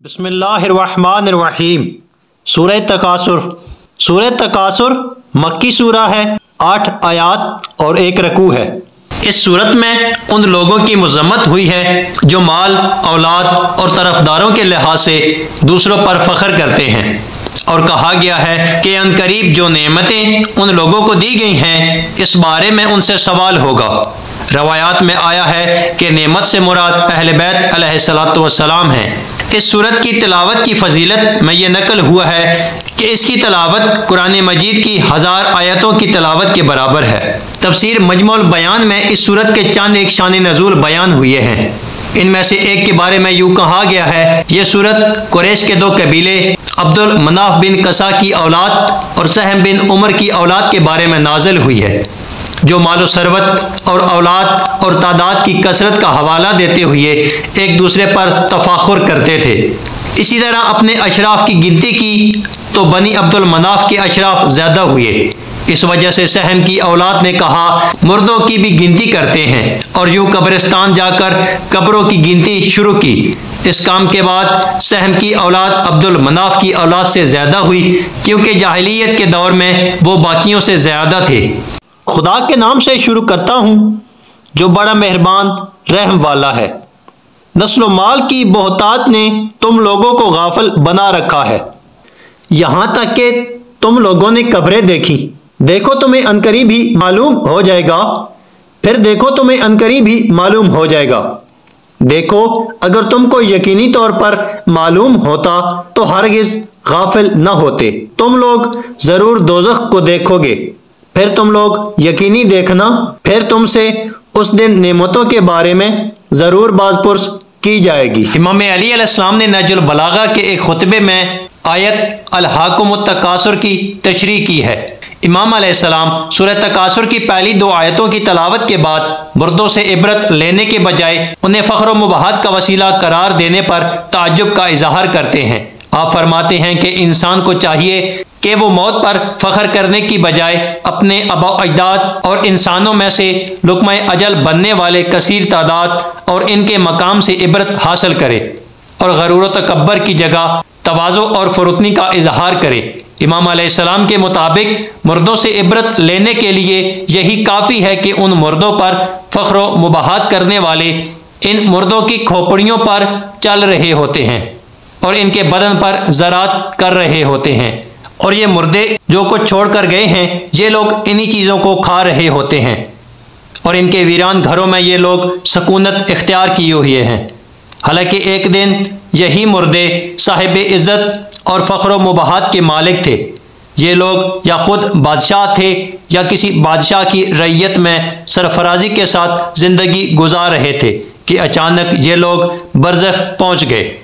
बिस्मिल्लाहिर्रहमानिर्रहीम। सूरह तकासुर। सूरह तकासुर मक्की सूरा है। 8 आयात और 1 रकू है। इस सूरत में उन लोगों की मज़म्मत हुई है जो माल, औलाद और तरफदारों के लिहाज से दूसरों पर फ़ख्र करते हैं, और कहा गया है कि अनकरीब जो नेमतें उन लोगों को दी गई हैं इस बारे में उनसे सवाल होगा। रवायात में आया है कि नेमत से मुराद अहले बैत अलैहिस्सलातु वस्सलाम हैं। इस सूरत की तिलावत की फजीलत में ये नकल हुआ है कि इसकी तिलावत कुरान मजीद की 1000 आयतों की तिलावत के बराबर है। तफसीर मजमुल बयान में इस सूरत के चंद एक शान नज़ूल बयान हुए हैं। इनमें से एक के बारे में यूँ कहा गया है, यह सूरत कुरैश के 2 कबीले अब्दुल मनाफ बिन कसा की औलाद और सहम बिन उमर की औलाद के बारे में नाजिल हुई है, जो मालो सरवत और औलाद और तादाद की कसरत का हवाला देते हुए एक दूसरे पर तफाखुर करते थे। इसी तरह अपने अशराफ की गिनती की तो बनी अब्दुल मनाफ के अशराफ ज़्यादा हुए। इस वजह से सहम की औलाद ने कहा, मुर्दों की भी गिनती करते हैं, और यूँ कब्रिस्तान जाकर कब्रों की गिनती शुरू की। इस काम के बाद सहम की औलाद अब्दुल मनाफ की औलाद से ज़्यादा हुई, क्योंकि जाहिलियत के दौर में वो बाकियों से ज़्यादा थे। खुदा के नाम से शुरू करता हूँ जो बड़ा मेहरबान रहम वाला है। नस्ल माल की बहुतात ने तुम लोगों को गाफिल बना रखा है, यहाँ तक कि तुम लोगों ने कब्रें देखी। देखो तुम्हें अनकरीब ही मालूम हो जाएगा, फिर देखो तुम्हें अनकरीब ही मालूम हो जाएगा। देखो अगर तुमको यकीनी तौर पर मालूम होता तो हरगिज गाफिल न होते। तुम लोग जरूर दोज़ख को देखोगे, फिर तुम लोग यकीनी देखना, फिर तुमसे उस दिन नेमतों के बारे में जरूर बाज़पुर्स की जाएगी। इमाम अली अलैहिस्सलाम ने नहजुल बलागा के एक खुतबे में आयत अल-हाकुमुत तकासुर की तशरीह की है। इमाम अलैहिस्सलाम सूरह तकासुर की पहली 2 आयतों की तलावत के बाद मुर्दों से इबरत लेने के बजाय उन्हें फ़ख्र व मुबाहत का वसीला करार देने पर ताज्जुब का इजहार करते हैं। आप फरमाते हैं कि इंसान को चाहिए कि वो मौत पर फ़ख्र करने की बजाय अपने आबा अजदाद और इंसानों में से लुक़्मा अजल बनने वाले कसीर तादाद और इनके मकाम से इबरत हासिल करे, और गरूर व तकब्बर की जगह तवाज़ु और फुरुतनी का इजहार करे। इमाम अलैहिस्सलाम के मुताबिक मुर्दों से इबरत लेने के लिए यही काफ़ी है कि उन मुर्दों पर फ़ख्र व मुबाहत करने वाले इन मुर्दों की खोपड़ियों पर चल रहे होते हैं और इनके बदन पर ज़रात कर रहे होते हैं, और ये मुर्दे जो कुछ छोड़ कर गए हैं ये लोग इन्हीं चीज़ों को खा रहे होते हैं, और इनके वीरान घरों में ये लोग सकूनत इख्तियार किए हुए हैं। हालांकि एक दिन यही मुर्दे साहिब इज़्ज़त और फ़ख्र व मुबाहत के मालिक थे। ये लोग या खुद बादशाह थे या किसी बादशाह की रैयत में सरफराजी के साथ ज़िंदगी गुजार रहे थे कि अचानक ये लोग बरज़ख पहुँच गए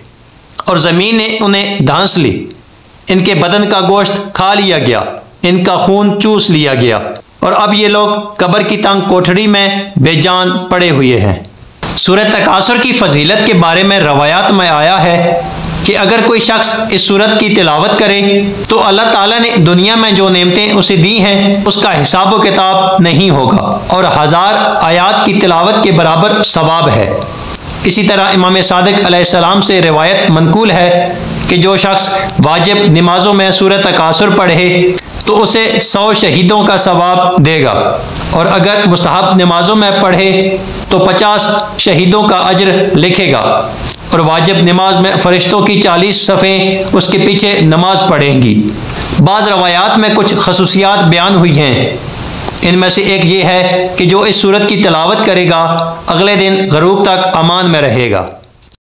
और ज़मीन ने उन्हें धांस ली। इनके बदन का गोश्त खा लिया गया, इनका खून चूस लिया गया, और अब ये लोग कब्र की तंग कोठरी में बेजान पड़े हुए हैं। सूरह तकासुर की फजीलत के बारे में रवायात में आया है कि अगर कोई शख्स इस सूरत की तिलावत करे तो अल्लाह ताला ने दुनिया में जो नेमतें उसे दी हैं उसका हिसाब व किताब नहीं होगा, और 1000 आयात की तिलावत के बराबर सवाब है। इसी तरह इमाम सादिक अलैहिस्सलाम से रिवायत मनकूल है कि जो शख्स वाजिब नमाजों में सूरह तकासुर पढ़े तो उसे 100 शहीदों का सवाब देगा, और अगर मुस्तहब नमाजों में पढ़े तो 50 शहीदों का अज्र लिखेगा, और वाजिब नमाज में फरिश्तों की 40 सफ़ें उसके पीछे नमाज पढ़ेंगी। बाज़ रवायात में कुछ खसूसियात बयान हुई हैं। इनमें से एक ये है कि जो इस सूरत की तिलावत करेगा अगले दिन ग़रूब तक अमान में रहेगा।